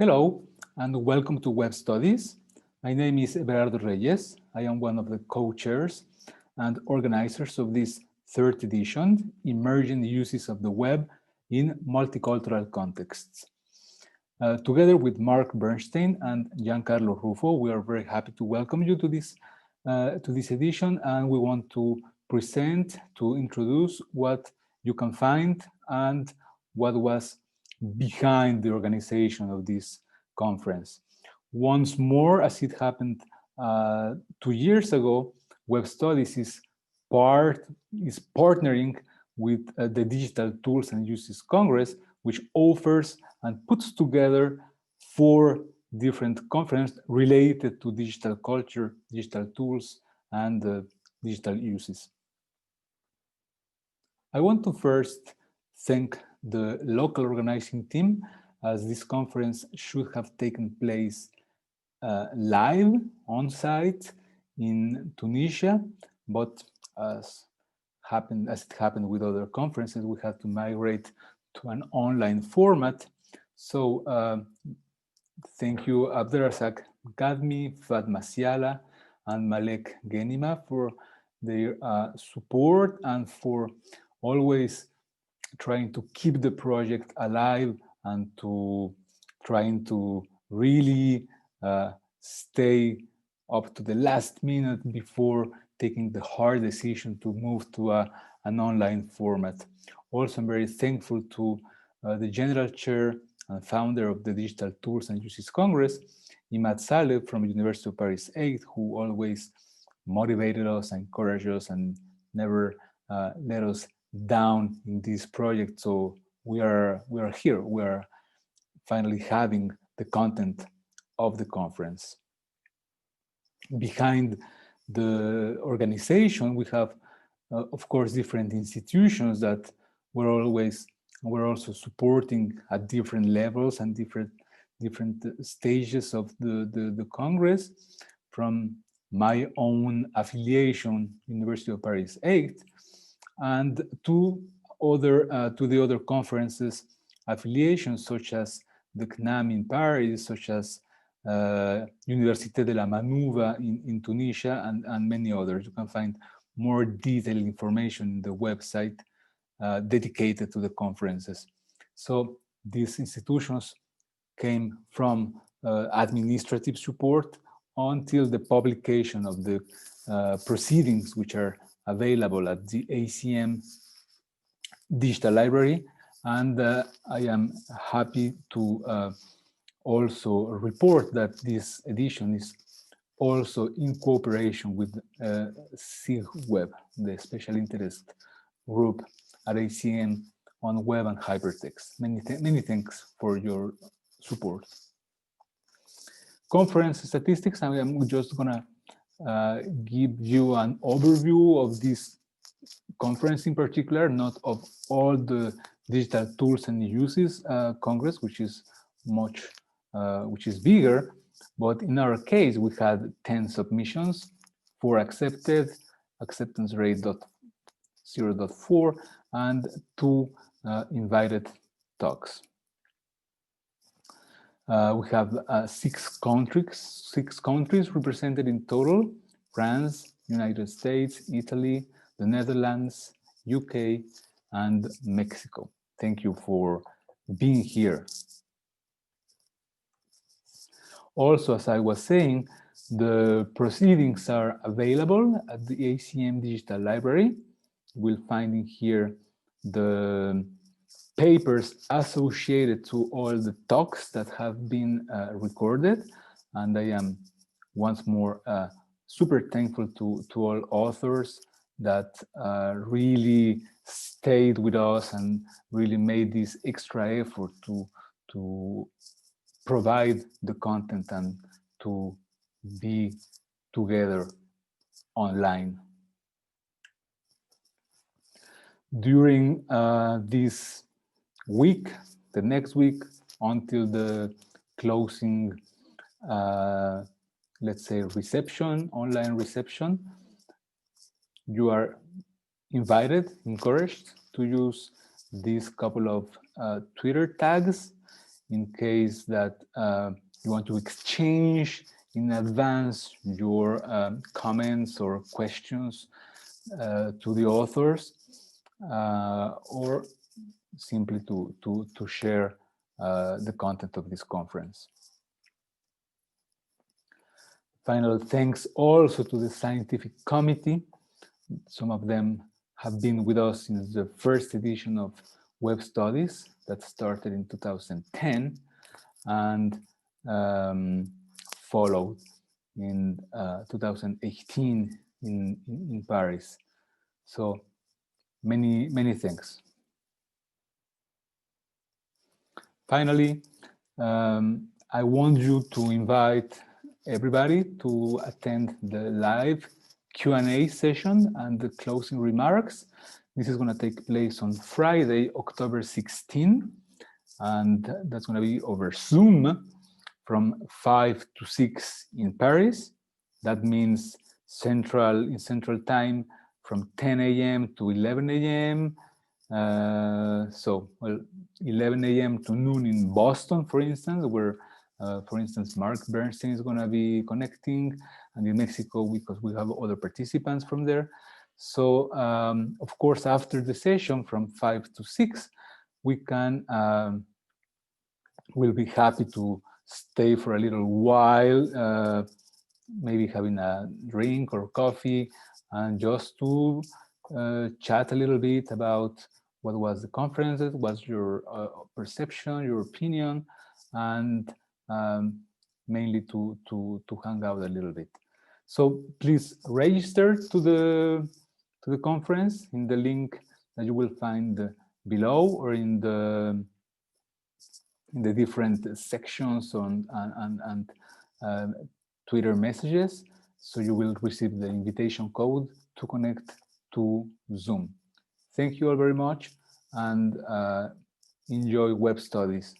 Hello, and welcome to Web Studies. My name is Everardo Reyes. I am one of the co-chairs and organizers of this third edition, Emerging Uses of the Web in Multicultural Contexts. Together with Mark Bernstein and Giancarlo Ruffo, we are very happy to welcome you to this edition, and we want to introduce what you can find and what was behind the organization of this conference. Once more, as it happened 2 years ago, Web Studies is partnering with the Digital Tools and Uses Congress, which offers and puts together 4 different conferences related to digital culture, digital tools, and digital uses. I want to first thank the local organizing team, as this conference should have taken place live on site in Tunisia, but as it happened with other conferences, we had to migrate to an online format. So thank you Abderrazak Gadmi, Fatma Siala, and Malek Genima for their support and for always trying to keep the project alive and to trying to really stay up to the last minute before taking the hard decision to move to an online format. Also, I'm very thankful to the General Chair and founder of the Digital Tools and Uses Congress, Imad Saleh from University of Paris 8, who always motivated us, encouraged us, and never let us down in this project. So we are here. We are finally having the content of the conference. Behind the organization, we have, of course, different institutions that were also supporting at different levels and different stages of the Congress. From my own affiliation, University of Paris 8, and to the other conferences affiliations, such as the CNAM in Paris, such as Université de la Manouva in Tunisia, and many others. You can find more detailed information in the website dedicated to the conferences. So these institutions came from administrative support until the publication of the proceedings, which are available at the ACM Digital Library. And I am happy to also report that this edition is also in cooperation with SIGWeb, the special interest group at ACM on web and hypertext. Many thanks for your support. Conference statistics, I am just gonna give you an overview of this conference in particular, not of all the digital tools and uses Congress, which is bigger, but in our case, we had 10 submissions, 4 accepted, acceptance rate 0.4, and 2 invited talks. We have 6 countries represented in total: France, United States, Italy, the Netherlands, UK, and Mexico. Thank you for being here. Also, as I was saying, the proceedings are available at the ACM Digital Library. We'll find in here the papers associated to all the talks that have been recorded. And I am once more super thankful to all authors that really stayed with us and really made this extra effort to provide the content and to be together online. During this week, the next week, until the closing, let's say, online reception, you are encouraged to use these couple of Twitter tags. in case that you want to exchange in advance your comments or questions to the authors, or simply to share the content of this conference. Final thanks also to the scientific committee. Some of them have been with us since the first edition of Web Studies that started in 2010 and followed in 2018 in Paris. So many thanks. Finally, I want you to invite everybody to attend the live Q&A session and the closing remarks. This is going to take place on Friday, October 16, and that's going to be over Zoom from 5 to 6 in Paris. That means in Central Time from 10 a.m. to 11 a.m. So, well, 11 a.m. to noon in Boston, for instance, where, for instance, Mark Bernstein is going to be connecting, and in Mexico, because we have other participants from there. So, of course, after the session from 5 to 6, we can, we'll be happy to stay for a little while, maybe having a drink or coffee, and just to chat a little bit about what was the conference, what's your perception, your opinion, and mainly to hang out a little bit. So please register to the conference in the link that you will find below, or in the different sections on and Twitter messages. So you will receive the invitation code to connect to Zoom. Thank you all very much, and enjoy Web Studies.